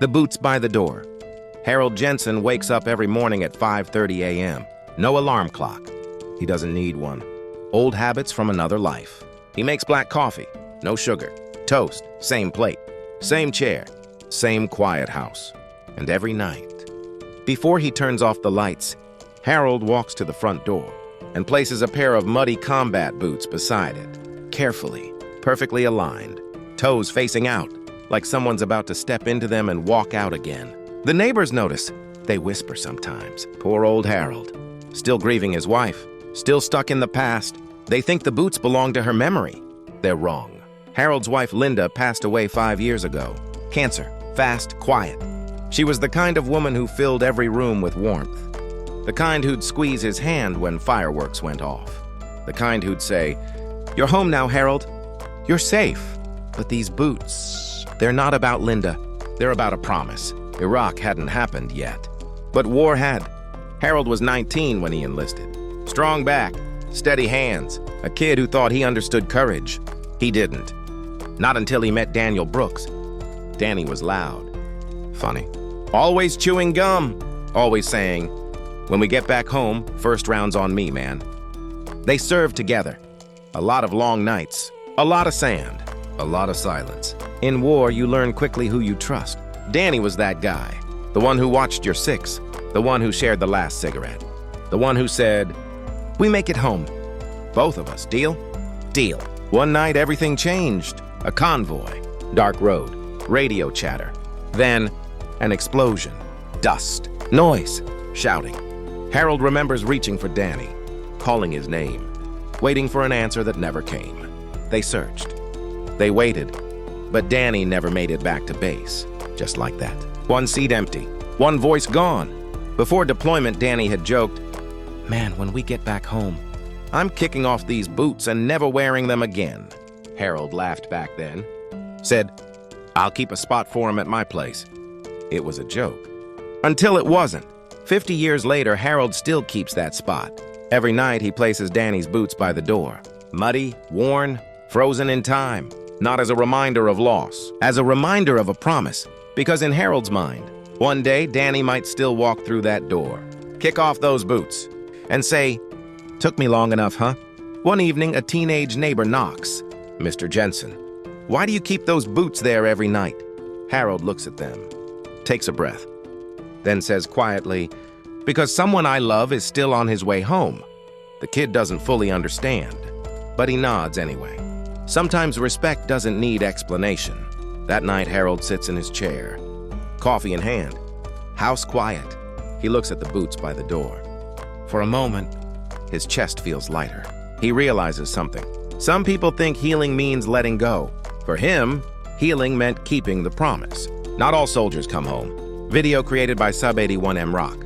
The boots by the door. Harold Jensen wakes up every morning at 5:30 a.m. No alarm clock. He doesn't need one. Old habits from another life. He makes black coffee, no sugar, toast, same plate, same chair, same quiet house. And every night, before he turns off the lights, Harold walks to the front door and places a pair of muddy combat boots beside it, carefully, perfectly aligned, toes facing out, like someone's about to step into them and walk out again. The neighbors notice. They whisper sometimes. Poor old Harold. Still grieving his wife. Still stuck in the past. They think the boots belong to her memory. They're wrong. Harold's wife Linda passed away 5 years ago. Cancer. Fast, quiet. She was the kind of woman who filled every room with warmth. The kind who'd squeeze his hand when fireworks went off. The kind who'd say, "You're home now, Harold. You're safe." But these boots, they're not about Linda. They're about a promise. Iraq hadn't happened yet. But war had. Harold was 19 when he enlisted. Strong back, steady hands, a kid who thought he understood courage. He didn't. Not until he met Daniel Brooks. Danny was loud. Funny. Always chewing gum. Always saying, "When we get back home, first round's on me, man." They served together. A lot of long nights. A lot of sand. A lot of silence. In war, you learn quickly who you trust. Danny was that guy. The one who watched your six. The one who shared the last cigarette. The one who said, "We make it home. Both of us. Deal?" Deal. One night, everything changed. A convoy. Dark road. Radio chatter. Then, an explosion. Dust. Noise. Shouting. Harold remembers reaching for Danny, calling his name, waiting for an answer that never came. They searched. They waited. But Danny never made it back to base. Just like that. One seat empty. One voice gone. Before deployment, Danny had joked, "Man, when we get back home, I'm kicking off these boots and never wearing them again." Harold laughed back then. Said, "I'll keep a spot for him at my place." It was a joke. Until it wasn't. 50 years later, Harold still keeps that spot. Every night, he places Danny's boots by the door. Muddy, worn, frozen in time. Not as a reminder of loss, as a reminder of a promise. Because in Harold's mind, one day, Danny might still walk through that door, kick off those boots, and say, "Took me long enough, huh?" One evening, a teenage neighbor knocks. "Mr. Jensen, why do you keep those boots there every night?" Harold looks at them, takes a breath, then says quietly, "Because someone I love is still on his way home." The kid doesn't fully understand, but he nods anyway. Sometimes respect doesn't need explanation. That night, Harold sits in his chair, coffee in hand, house quiet. He looks at the boots by the door. For a moment, his chest feels lighter. He realizes something. Some people think healing means letting go. For him, healing meant keeping the promise. Not all soldiers come home. Video created by Sub81M Rock.